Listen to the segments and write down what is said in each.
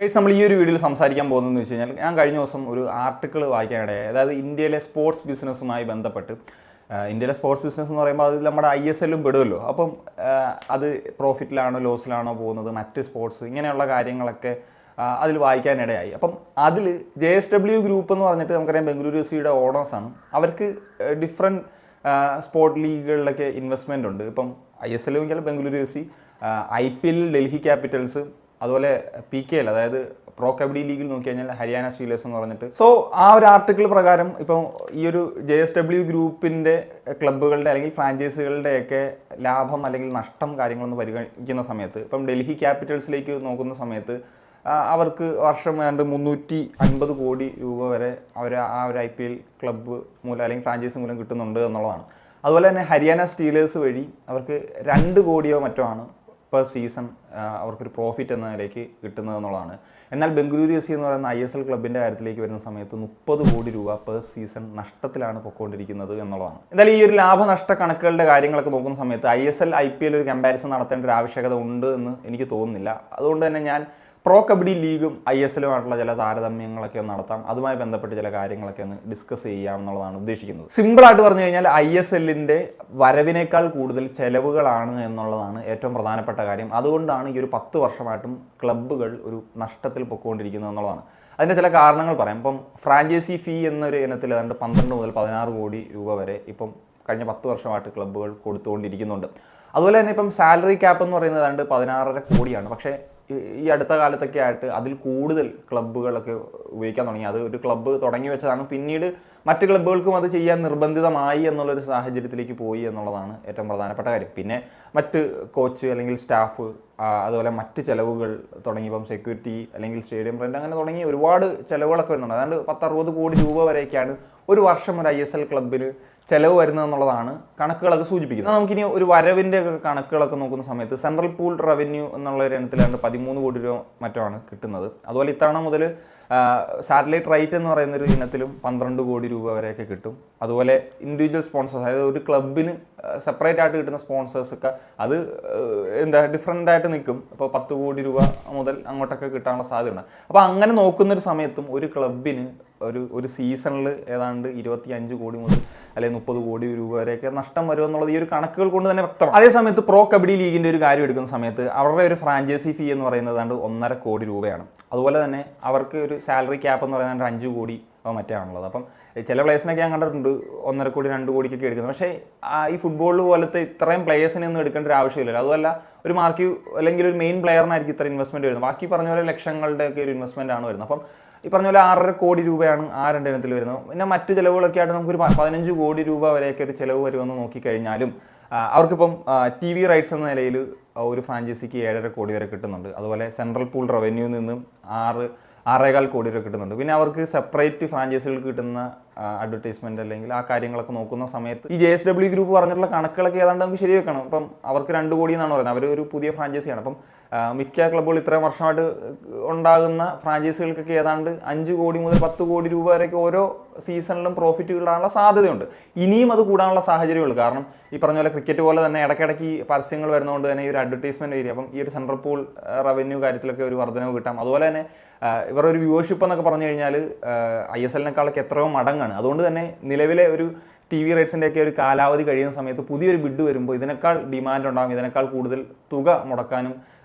Guys നമ്മൾ ഈ ഒരു വീഡിയോയിൽ സംസാരിക്കാൻ പോകുന്നതെന്ന് വെച്ച് കഴിഞ്ഞാൽ ഞാൻ കഴിഞ്ഞ ദിവസം ഒരു ആർട്ടിക്കിൾ വായിക്കാനിടയായി. അതായത് ഇന്ത്യയിലെ സ്പോർട്സ് ബിസിനസ്സുമായി ബന്ധപ്പെട്ട് ഇന്ത്യയിലെ സ്പോർട്സ് ബിസിനസ് എന്ന് പറയുമ്പോൾ അത് നമ്മുടെ ISL പെടുമല്ലോ. അപ്പം അത് പ്രോഫിറ്റിലാണോ ലോസിലാണോ പോകുന്നത്, മറ്റ് സ്പോർട്സ് ഇങ്ങനെയുള്ള കാര്യങ്ങളൊക്കെ അതിൽ വായിക്കാനിടയായി. അപ്പം അതിൽ JSW ഗ്രൂപ്പ് എന്ന് പറഞ്ഞിട്ട് നമുക്കറിയാം ബംഗളൂരു FCയുടെ ഓണേഴ്സാണ്. അവർക്ക് ഡിഫറെൻറ്റ് സ്പോർട്ട് ലീഗുകളിലൊക്കെ ഇൻവെസ്റ്റ്മെൻ്റ് ഉണ്ട്. ഇപ്പം ISL എങ്കിൽ Bengaluru FC, IPL Delhi Capitals, അതുപോലെ PKL അതായത് പ്രോ കബഡി ലീഗിൽ നോക്കി കഴിഞ്ഞാൽ ഹരിയാന സ്റ്റീലേഴ്സ് എന്ന് പറഞ്ഞിട്ട്. സോ ആ ഒരു ആർട്ടിക്കിൾ പ്രകാരം ഇപ്പം ഈ ഒരു JSW ഗ്രൂപ്പിൻ്റെ ക്ലബ്ബുകളുടെ അല്ലെങ്കിൽ ഫ്രാഞ്ചൈസികളുടെയൊക്കെ ലാഭം അല്ലെങ്കിൽ നഷ്ടം കാര്യങ്ങളൊന്ന് പരിഗണിക്കുന്ന സമയത്ത് ഇപ്പം ഡൽഹി ക്യാപിറ്റൽസിലേക്ക് നോക്കുന്ന സമയത്ത് അവർക്ക് വർഷം വേണ്ട 350 കോടി രൂപ വരെ അവർ ആ ഒരു IPL ക്ലബ്ബ് മൂലം അല്ലെങ്കിൽ ഫ്രാഞ്ചൈസി മൂലം കിട്ടുന്നുണ്ട് എന്നുള്ളതാണ്. അതുപോലെ തന്നെ ഹരിയാന സ്റ്റീലേഴ്സ് വഴി അവർക്ക് 2 കോടിയോ മറ്റോ ആണ് പെർ സീസൺ അവർക്കൊരു പ്രോഫിറ്റ് എന്ന നിലയ്ക്ക് കിട്ടുന്നത് എന്നുള്ളതാണ്. എന്നാൽ ബംഗളൂരു FC എന്ന് പറയുന്ന ISL ക്ലബിൻ്റെ കാര്യത്തിലേക്ക് വരുന്ന സമയത്ത് 30 കോടി രൂപ പെർ സീസൺ നഷ്ടത്തിലാണ് പൊയ്ക്കൊണ്ടിരിക്കുന്നത് എന്നുള്ളതാണ്. എന്തായാലും ഈ ഒരു ലാഭനഷ്ട കണക്കുകളുടെ കാര്യങ്ങളൊക്കെ നോക്കുന്ന സമയത്ത് ISL IPL ഒരു കമ്പാരിസൺ നടത്തേണ്ട ഒരു ആവശ്യകത ഉണ്ട് എന്ന് എനിക്ക് തോന്നുന്നില്ല. അതുകൊണ്ട് തന്നെ ഞാൻ പ്രോ കബഡി ലീഗും ISLുമായിട്ടുള്ള ചില താരതമ്യങ്ങളൊക്കെ ഒന്ന് നടത്താം, അതുമായി ബന്ധപ്പെട്ട് ചില കാര്യങ്ങളൊക്കെ ഒന്ന് ഡിസ്കസ് ചെയ്യാം എന്നുള്ളതാണ് ഉദ്ദേശിക്കുന്നത്. സിമ്പിളായിട്ട് പറഞ്ഞു കഴിഞ്ഞാൽ ISLൻ്റെ വരവിനേക്കാൾ കൂടുതൽ ചെലവുകളാണ് എന്നുള്ളതാണ് ഏറ്റവും പ്രധാനപ്പെട്ട കാര്യം. അതുകൊണ്ടാണ് ഈ ഒരു 10 വർഷമായിട്ടും ക്ലബ്ബുകൾ ഒരു നഷ്ടത്തിൽ പൊയ്ക്കൊണ്ടിരിക്കുന്നത് എന്നുള്ളതാണ്. അതിൻ്റെ ചില കാരണങ്ങൾ പറയാം. ഇപ്പം ഫ്രാഞ്ചൈസി ഫീ എന്നൊരു ഇനത്തിൽ ഏതാണ്ട് 12 മുതൽ 16 കോടി രൂപ വരെ ഇപ്പം കഴിഞ്ഞ 10 വർഷമായിട്ട് ക്ലബ്ബുകൾ കൊടുത്തുകൊണ്ടിരിക്കുന്നുണ്ട്. അതുപോലെ തന്നെ ഇപ്പം സാലറി ക്യാപ്പ് എന്ന് പറയുന്നത് ഏതാണ്ട് 16.5 കോടിയാണ്. പക്ഷേ ഈ അടുത്ത കാലത്തൊക്കെ ആയിട്ട് അതിൽ കൂടുതൽ ക്ലബ്ബുകളൊക്കെ ഉപയോഗിക്കാൻ തുടങ്ങി. അത് ഒരു ക്ലബ്ബ് തുടങ്ങി വെച്ചതാണ്, പിന്നീട് മറ്റ് ക്ലബ്ബുകൾക്കും അത് ചെയ്യാൻ നിർബന്ധിതമായി എന്നുള്ളൊരു സാഹചര്യത്തിലേക്ക് പോയി എന്നുള്ളതാണ് ഏറ്റവും പ്രധാനപ്പെട്ട കാര്യം. പിന്നെ മറ്റ് കോച്ച് അല്ലെങ്കിൽ സ്റ്റാഫ്, അതുപോലെ മറ്റ് ചിലവുകൾ തുടങ്ങിയപ്പം സെക്യൂരിറ്റി അല്ലെങ്കിൽ സ്റ്റേഡിയം റെൻ്റ് അങ്ങനെ തുടങ്ങി ഒരുപാട് ചിലവുകളൊക്കെ വരുന്നുണ്ട്. അതാണ്ട് 10-60 കോടി രൂപ വരെയൊക്കെയാണ് ഒരു വർഷം ഒരു ISL ക്ലബ്ബിന് ചിലവ് വരുന്നതെന്നുള്ളതാണ് കണക്കുകളൊക്കെ സൂചിപ്പിക്കുന്നത്. നമുക്കിനി ഒരു വരവിൻ്റെ കണക്കുകളൊക്കെ നോക്കുന്ന സമയത്ത് സെൻട്രൽ പൂൾ റവന്യൂ എന്നുള്ള ഒരു ഇനത്തിലാണ് 13 കോടി രൂപ മറ്റാണ് കിട്ടുന്നത്. അതുപോലെ ഇത്തവണ മുതൽ സാറ്റലൈറ്റ് റൈറ്റ് എന്ന് പറയുന്നൊരു ഇനത്തിലും 12 കോടി രൂപ വരെയൊക്കെ കിട്ടും. അതുപോലെ ഇൻഡിവിജ്വൽ സ്പോൺസേഴ്സ്, അതായത് ഒരു ക്ലബിന് സെപ്പറേറ്റ് ആയിട്ട് കിട്ടുന്ന സ്പോൺസേഴ്സൊക്കെ അത് ഡിഫറെൻ്റ് ആയിട്ട് നിൽക്കും. ഇപ്പോൾ 10 കോടി രൂപ മുതൽ അങ്ങോട്ടൊക്കെ കിട്ടാനുള്ള സാധ്യതയുണ്ട്. അപ്പോൾ അങ്ങനെ നോക്കുന്നൊരു സമയത്തും ഒരു ക്ലബിന് ഒരു സീസണിൽ ഏതാണ്ട് 25 കോടി മുതൽ അല്ലെങ്കിൽ 30 കോടി രൂപ വരെയൊക്കെ നഷ്ടം വരും എന്നുള്ളത് ഈ ഒരു കണക്കുകൾ കൊണ്ട് തന്നെ വ്യക്തമാണ്. അതേ സമയത്ത് പ്രോ കബഡി ലീഗിൻ്റെ ഒരു കാര്യം എടുക്കുന്ന സമയത്ത് അവരുടെ ഒരു ഫ്രാഞ്ചൈസി ഫീ എന്ന് പറയുന്നത് ഏതാണ്ട് 1.5 കോടി രൂപയാണ്. അതുപോലെ തന്നെ അവർക്ക് ഒരു സാലറി ക്യാപ്പ് എന്ന് പറയുന്നത് 5 കോടി മറ്റേ ആണുള്ളത്. അപ്പം ചില പ്ലേയേഴ്സിനൊക്കെ ഞാൻ കണ്ടിട്ടുണ്ട് 1.5 കോടി 2 കോടിക്കൊക്കെ എടുക്കുന്നത്. പക്ഷേ ഈ ഫുട്ബോൾ പോലത്തെ ഇത്രയും പ്ലേയേഴ്സിനെ ഒന്നും എടുക്കേണ്ട ഒരു ആവശ്യമില്ലല്ലോ. അതുമല്ല ഒരു മാർക്ക് അല്ലെങ്കിൽ ഒരു മെയിൻ പ്ലെയറിനായിരിക്കും ഇത്ര ഇൻവെസ്റ്റ്മെൻറ്റ് വരുന്നത്. ബാക്കി പറഞ്ഞ പോലെ ലക്ഷങ്ങളുടെ ഒക്കെ ഒരു ഇൻവെസ്റ്റ്മെൻ്റ് ആണ് വരുന്നത്. അപ്പം ഈ പറഞ്ഞ പോലെ 6.5 കോടി രൂപയാണ് ആ 2 ഇനത്തിൽ വരുന്നത്. പിന്നെ മറ്റ് ചിലവുകളൊക്കെ ആയിട്ട് നമുക്കൊരു 15 കോടി രൂപ വരെയൊക്കെ ഒരു ചിലവ് വരുമെന്ന് നോക്കിക്കഴിഞ്ഞാലും അവർക്കിപ്പം TV റൈറ്റ്സ് എന്ന നിലയിൽ ഒരു ഫ്രാഞ്ചൈസിക്ക് 7.5 കോടി വരെ കിട്ടുന്നുണ്ട്. അതുപോലെ സെൻട്രൽ പൂൾ റവന്യൂവിൽ നിന്നും 6.25 കോടി രൂപ കിട്ടുന്നുണ്ട്. പിന്നെ അവർക്ക് സെപ്പറേറ്റ് ഫ്രാഞ്ചൈസികൾക്ക് കിട്ടുന്ന അഡ്വർടൈസ്മെൻറ്റ് അല്ലെങ്കിൽ ആ കാര്യങ്ങളൊക്കെ നോക്കുന്ന സമയത്ത് ഈ JSW ഗ്രൂപ്പ് പറഞ്ഞിട്ടുള്ള കണക്കുകളൊക്കെ ഏതാണ്ട് നമുക്ക് ശരി വെക്കണം. അപ്പം അവർക്ക് 2 കോടി എന്നാണ് പറയുന്നത്. അവർ ഒരു പുതിയ ഫ്രാഞ്ചൈസിയാണ്. അപ്പം മിക്ക ക്ലബ്ബുകൾ ഇത്രയും വർഷമായിട്ട് ഉണ്ടാകുന്ന ഫ്രാഞ്ചൈസികൾക്കൊക്കെ ഏതാണ്ട് 5 കോടി മുതൽ 10 കോടി രൂപ വരെയൊക്കെ ഓരോ സീസണിലും പ്രോഫിറ്റ് കിട്ടാനുള്ള സാധ്യതയുണ്ട്. ഇനിയും അത് കൂടാനുള്ള സാഹചര്യമുള്ളൂ. കാരണം ഈ പറഞ്ഞ പോലെ ക്രിക്കറ്റ് പോലെ തന്നെ ഇടയ്ക്കിടയ്ക്ക് പരസ്യങ്ങൾ വരുന്നതുകൊണ്ട് തന്നെ ഈ ഒരു അഡ്വർടൈസ്മെൻറ്റ് ഏരിയ, അപ്പം ഈ ഒരു സെൻട്രൽ പൂൾ റവന്യൂ കാര്യത്തിലൊക്കെ ഒരു വർധനവ് കിട്ടാം. അതുപോലെ തന്നെ ഇവരുടെ ഒരു വ്യൂവർഷിപ്പ് എന്നൊക്കെ പറഞ്ഞു കഴിഞ്ഞാൽ ISLനേക്കാളൊക്കെ എത്രയോ മടങ്ങാണ്. അതുകൊണ്ട് തന്നെ നിലവിലെ ഒരു TV റൈറ്റ്സിൻ്റെയൊക്കെ ഒരു കാലാവധി കഴിയുന്ന സമയത്ത് പുതിയൊരു ബിഡ് വരുമ്പോൾ ഇതിനേക്കാൾ ഡിമാൻഡ് ഉണ്ടാകും, ഇതിനേക്കാൾ കൂടുതൽ തുക മുടക്കാനും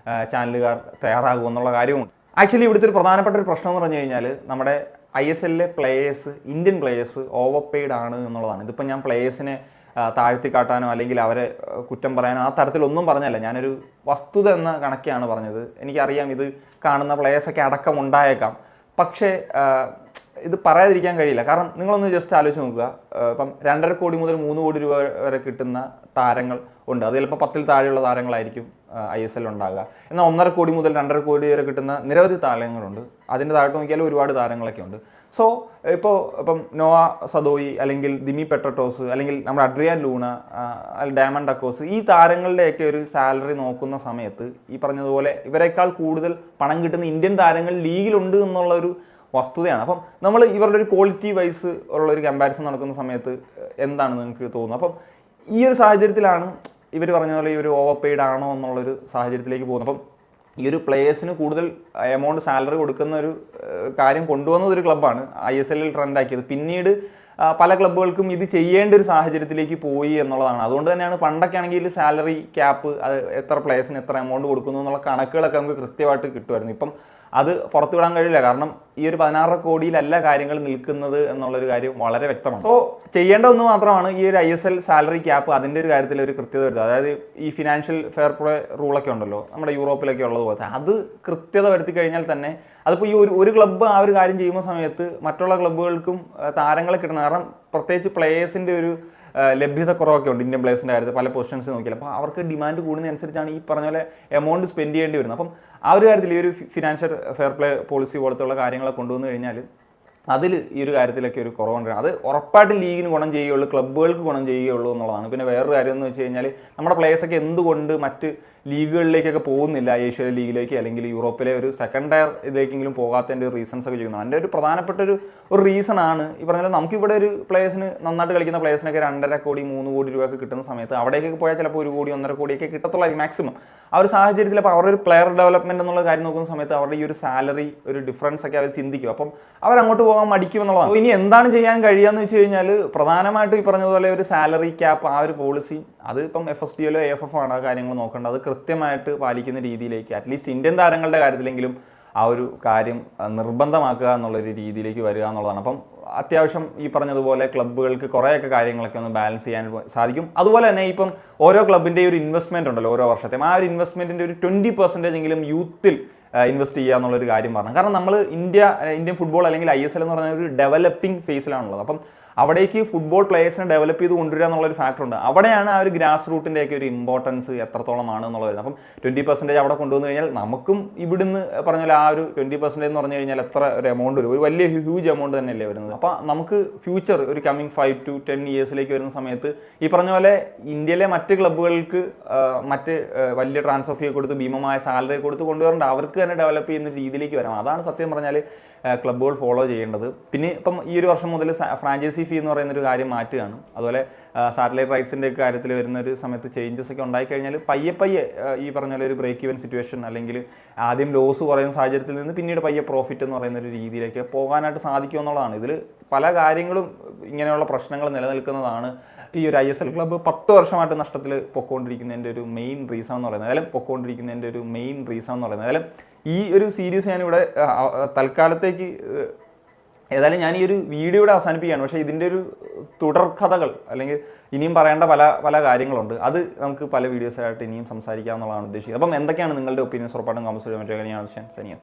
ചാനലുകാർ തയ്യാറാകും എന്നുള്ള കാര്യമുണ്ട്. ആക്ച്വലി ഇവിടുത്തെ ഒരു പ്രധാനപ്പെട്ട ഒരു പ്രശ്നം എന്ന് പറഞ്ഞു കഴിഞ്ഞാൽ നമ്മുടെ ISLലെ players, Indian players over paid ആണ് എന്നുള്ളതാണ്. ഇതിപ്പോൾ ഞാൻ പ്ലേയേഴ്സിനെ താഴ്ത്തിക്കാട്ടാനോ അല്ലെങ്കിൽ അവരെ കുറ്റം പറയാനോ ആ തരത്തിലൊന്നും പറഞ്ഞല്ല. ഞാനൊരു വസ്തുത എന്ന കണക്കെയാണ് പറഞ്ഞത്. എനിക്കറിയാം ഇത് കാണുന്ന പ്ലേയേഴ്സൊക്കെ അടക്കം ഉണ്ടായേക്കാം. പക്ഷേ ഇത് പറയാതിരിക്കാൻ കഴിയില്ല. കാരണം നിങ്ങളൊന്ന് ജസ്റ്റ് ആലോചിച്ച് നോക്കുക. ഇപ്പം 2.5 കോടി മുതൽ 3 കോടി രൂപ വരെ കിട്ടുന്ന താരങ്ങൾ ഉണ്ട്. അത് ചിലപ്പോൾ 10-ൽ താഴെയുള്ള താരങ്ങളായിരിക്കും ISL ഉണ്ടാകുക. എന്നാൽ 1.5 കോടി മുതൽ 2.5 കോടി വരെ കിട്ടുന്ന നിരവധി താരങ്ങളുണ്ട്. അതിൻ്റെ താഴോട്ട് നോക്കിയാൽ ഒരുപാട് താരങ്ങളൊക്കെ ഉണ്ട്. സോ ഇപ്പം നോവ സദോയി അല്ലെങ്കിൽ ദിമി പെട്രട്ടോസ് അല്ലെങ്കിൽ നമ്മുടെ അഡ്രിയാൻ ലൂണ, ഡയമണ്ട് അക്കോസ്, ഈ താരങ്ങളുടെയൊക്കെ ഒരു സാലറി നോക്കുന്ന സമയത്ത് ഈ പറഞ്ഞതുപോലെ ഇവരെക്കാൾ കൂടുതൽ പണം കിട്ടുന്ന ഇന്ത്യൻ താരങ്ങൾ ലീഗിലുണ്ട് എന്നുള്ളൊരു വസ്തുതയാണ്. അപ്പം നമ്മൾ ഇവരുടെ ഒരു ക്വാളിറ്റി വൈസ് ഉള്ളൊരു കമ്പാരിസൺ നടക്കുന്ന സമയത്ത് എന്താണ് നിങ്ങൾക്ക് തോന്നുന്നത്? അപ്പം ഈ ഒരു സാഹചര്യത്തിലാണ് ഇവർ പറഞ്ഞ പോലെ ഈ ഒരു ഓവർ പെയ്ഡ് ആണോ എന്നുള്ളൊരു സാഹചര്യത്തിലേക്ക് പോകുന്നത്. അപ്പം ഈ ഒരു പ്ലേയേഴ്സിന് കൂടുതൽ എമൗണ്ട് സാലറി കൊടുക്കുന്ന ഒരു കാര്യം കൊണ്ടുവന്നത് ഒരു ക്ലബ്ബാണ് ISL ട്രെൻഡാക്കിയത്. പിന്നീട് പല ക്ലബ്ബുകൾക്കും ഇത് ചെയ്യേണ്ട ഒരു സാഹചര്യത്തിലേക്ക് പോയി എന്നുള്ളതാണ്. അതുകൊണ്ട് തന്നെയാണ് പണ്ടൊക്കെ ആണെങ്കിൽ സാലറി ക്യാപ്പ്, അത് എത്ര പ്ലേയേഴ്സിന് എത്ര എമൗണ്ട് കൊടുക്കുന്നു എന്നുള്ള കണക്കുകളൊക്കെ നമുക്ക് കൃത്യമായിട്ട് കിട്ടുമായിരുന്നു. ഇപ്പം അത് പുറത്തു വിടാൻ കഴിയില്ല. കാരണം ഈ ഒരു 16 കോടിയിലല്ല കാര്യങ്ങൾ നിൽക്കുന്നത് എന്നുള്ളൊരു കാര്യം വളരെ വ്യക്തമാണ്. സോ ചെയ്യേണ്ട ഒന്ന് മാത്രമാണ് ഈ ഒരു ISL സാലറി ക്യാപ്പ്, അതിൻ്റെ ഒരു കാര്യത്തിൽ ഒരു കൃത്യത വരുത്തുക. അതായത് ഈ ഫിനാൻഷ്യൽ ഫെയർ പ്ലേ റൂളൊക്കെ ഉണ്ടല്ലോ നമ്മുടെ യൂറോപ്പിലൊക്കെ ഉള്ളതുപോലെ, അത് കൃത്യത വരുത്തി കഴിഞ്ഞാൽ തന്നെ അതിപ്പോൾ ഈ ഒരു ക്ലബ്ബ് ആ ഒരു കാര്യം ചെയ്യുന്ന സമയത്ത് മറ്റുള്ള ക്ലബ്ബുകൾക്കും താരങ്ങളെ കിട്ടണം. കാരണം പ്രത്യേകിച്ച് പ്ലേയേഴ്സിൻ്റെ ഒരു ലഭ്യത കുറവൊക്കെ ഉണ്ട് ഇന്ത്യൻ പ്ലേയേഴ്സിൻ്റെ കാര്യത്തിൽ പല പൊസിഷൻസ് നോക്കിയാൽ. അപ്പോൾ അവർക്ക് ഡിമാൻഡ് കൂടുന്നതനുസരിച്ചാണ് ഈ പറഞ്ഞ പോലെ എമൗണ്ട് സ്പെൻഡ് ചെയ്യേണ്ടി വരുന്നത്. അപ്പം ആ ഒരു കാര്യത്തിൽ ഈ ഒരു ഫിനാൻഷ്യൽ ഫെയർ പ്ലേ പോളിസി പോലത്തുള്ള കാര്യങ്ങളെ കൊണ്ടുവന്നു കഴിഞ്ഞാൽ അതിൽ ഈ ഒരു കാര്യത്തിലൊക്കെ ഒരു കുറവുണ്ട്. അത് ഉറപ്പായിട്ടും ലീഗിന് ഗുണം ചെയ്യുകയുള്ളൂ, ക്ലബ്ബുകൾക്ക് ഗുണം ചെയ്യുകയുള്ളൂ എന്നുള്ളതാണ്. പിന്നെ വേറൊരു കാര്യം എന്ന് വെച്ച് കഴിഞ്ഞാൽ നമ്മുടെ പ്ലേയേഴ്സൊക്കെ എന്തുകൊണ്ട് മറ്റ് ലീഗുകളിലേക്കൊക്കെ പോകുന്നില്ല, ഏഷ്യയിലെ ലീഗിലേക്ക് അല്ലെങ്കിൽ യൂറോപ്പിലെ ഒരു സെക്കൻഡ് ടയർ ഇതിലേക്കെങ്കിലും പോകാത്തതിൻ്റെ ഒരു റീസൺസ് ഒക്കെ ചെയ്യുന്നത്. അതിൻ്റെ ഒരു പ്രധാനപ്പെട്ട ഒരു റീസൺ ആണ് ഈ പറഞ്ഞാൽ നമുക്കിവിടെ ഒരു പ്ലേയേഴ്സിന് നന്നായിട്ട് കളിക്കുന്ന പ്ലേയേഴ്സിനൊക്കെ 2.5 കോടി 3 കോടി രൂപയൊക്കെ കിട്ടുന്ന സമയത്ത് അവിടേക്കൊക്കെ പോയാൽ ചിലപ്പോൾ 1 കോടി 1.5 കോടിയൊക്കെ കിട്ടത്തുള്ളൂ മാക്സിമം. ആ ഒരു സാഹചര്യത്തിൽ അപ്പോൾ അവരുടെ ഒരു പ്ലെയർ ഡെവലപ്മെൻറ്റ് എന്നുള്ള കാര്യം നോക്കുന്ന സമയത്ത് അവരുടെ ഈ ഒരു സാലറി ഒരു ഡിഫറൻസ് ഒക്കെ അവർ ചിന്തിക്കും. അപ്പം അവരങ്ങോട്ട് പോകാൻ മടിക്കും എന്നുള്ളതാണ്. ഇനി എന്താണ് ചെയ്യാൻ കഴിയുകയെന്ന് വെച്ച് കഴിഞ്ഞാൽ പ്രധാനമായിട്ടും ഈ പറഞ്ഞതുപോലെ ഒരു സാലറി ക്യാപ്പ്, ആ ഒരു പോളിസി അത് ഇപ്പം FSDLോ AFF ആണ് ആ കാര്യങ്ങൾ നോക്കേണ്ടത്. അത് കൃത്യമായിട്ട് പാലിക്കുന്ന രീതിയിലേക്ക് അറ്റ്ലീസ്റ്റ് ഇന്ത്യൻ താരങ്ങളുടെ കാര്യത്തിലെങ്കിലും ആ ഒരു കാര്യം നിർബന്ധമാക്കുക എന്നുള്ളൊരു രീതിയിലേക്ക് വരിക എന്നുള്ളതാണ്. അപ്പം അത്യാവശ്യം ഈ പറഞ്ഞതുപോലെ ക്ലബ്ബുകൾക്ക് കുറേയൊക്കെ കാര്യങ്ങളൊക്കെ ഒന്ന് ബാലൻസ് ചെയ്യാൻ സാധിക്കും. അതുപോലെ തന്നെ ഇപ്പം ഓരോ ക്ലബിൻ്റെ ഒരു ഇൻവെസ്റ്റ്മെൻറ്റ് ഉണ്ടല്ലോ ഓരോ വർഷത്തെയും, ആ ഒരു ഇൻവെസ്റ്റ്മെൻറ്റിൻ്റെ ഒരു 20% എങ്കിലും യൂത്തിൽ ഇൻവെസ്റ്റ് ചെയ്യുക എന്നുള്ളൊരു കാര്യം പറഞ്ഞു. കാരണം നമ്മൾ ഇന്ത്യൻ ഫുട്ബോൾ അല്ലെങ്കിൽ ISL എന്ന് പറഞ്ഞ ഒരു ഡെവലപ്പിംഗ് ഫേസിലാണുള്ളത്. അപ്പം അവിടേക്ക് ഫുട്ബോൾ പ്ലേയേഴ്സിനെ ഡെവലപ്പ് ചെയ്ത് കൊണ്ടുവരിക എന്നുള്ളൊരു ഫാക്ടറുണ്ട്. അവിടെയാണ് ആ ഒരു ഗ്രാസ് റൂട്ടിൻ്റെയൊക്കെ ഒരു ഇമ്പോർട്ടൻസ് എത്രത്തോളമാണ് എന്നുള്ളത് വരുന്നത്. അപ്പം 20% അവിടെ കൊണ്ടുവന്നു കഴിഞ്ഞാൽ നമുക്കും ഇവിടുന്ന് പറഞ്ഞാൽ ആ ഒരു 20% എന്ന് പറഞ്ഞു കഴിഞ്ഞാൽ എത്ര ഒരു എമൗണ്ട് വരും, ഒരു വലിയ ഹ്യൂജ് എമൗണ്ട് തന്നെയല്ലേ വരുന്നത്. അപ്പോൾ നമുക്ക് ഫ്യൂച്ചർ ഒരു കമ്മിങ് 5 to 10 ഇയേഴ്സിലേക്ക് വരുന്ന സമയത്ത് ഈ പറഞ്ഞ പോലെ ഇന്ത്യയിലെ മറ്റ് ക്ലബ്ബുകൾക്ക് മറ്റ് വലിയ ട്രാൻസ്ഫർ ഫീ കൊടുത്ത് ഭീമമായ സാലറി കൊടുത്ത് കൊണ്ടുവരേണ്ട, അവർക്ക് തന്നെ ഡെവലപ്പ് ചെയ്യുന്ന രീതിയിലേക്ക് വരാം. അതാണ് സത്യം പറഞ്ഞാൽ ക്ലബ്ബുകൾ ഫോളോ ചെയ്യേണ്ടത്. പിന്നെ ഇപ്പം ഈ ഒരു വർഷം മുതൽ ഫ്രാഞ്ചൈസി ഫീ എന്ന് പറയുന്നൊരു കാര്യം മാറ്റുകയാണ്. അതുപോലെ സാറ്റലൈറ്റ് റൈറ്റ്സിൻ്റെ കാര്യത്തിൽ വരുന്ന ഒരു സമയത്ത് ചേഞ്ചസ് ഒക്കെ ഉണ്ടായിക്കഴിഞ്ഞാൽ പയ്യെ ഈ പറഞ്ഞ പോലെ ഒരു ബ്രേക്ക് ഈവൻ സിറ്റുവേഷൻ അല്ലെങ്കിൽ ആദ്യം ലോസ് കുറയുന്ന സാഹചര്യത്തിൽ നിന്ന് പിന്നീട് പയ്യെ പ്രോഫിറ്റ് എന്ന് പറയുന്ന ഒരു രീതിയിലേക്ക് പോകാനായിട്ട് സാധിക്കും എന്നുള്ളതാണ്. ഇതിൽ പല കാര്യങ്ങളും ഇങ്ങനെയുള്ള പ്രശ്നങ്ങൾ നിലനിൽക്കുന്നതാണ്. ഈ ഒരു ISL ക്ലബ്ബ് 10 വർഷമായിട്ട് നഷ്ടത്തിൽ പൊക്കോണ്ടിരിക്കുന്നതിൻ്റെ ഒരു മെയിൻ റീസൺ എന്ന് പറയുന്നത്, അതായത് ഈ ഒരു സീരീസ് ഞാനിവിടെ തൽക്കാലത്തേക്ക് ഏതായാലും ഞാൻ ഈ ഒരു വീഡിയോയുടെ അവസാനിപ്പിക്കുകയാണ്. പക്ഷേ ഇതിൻ്റെ ഒരു തുടർക്കഥകൾ അല്ലെങ്കിൽ ഇനിയും പറയേണ്ട പല കാര്യങ്ങളുണ്ട്. അത് നമുക്ക് പല വീഡിയോസായിട്ട് ഇനിയും സംസാരിക്കാമെന്നുള്ളതാണ് ഉദ്ദേശിക്കുന്നത്. അപ്പം എന്തൊക്കെയാണ് നിങ്ങളുടെ ഒപ്പീനിയൻസ് ഉറപ്പായിട്ടും കമൻസ് ചെയ്യാൻ പറ്റുക. സനിയ.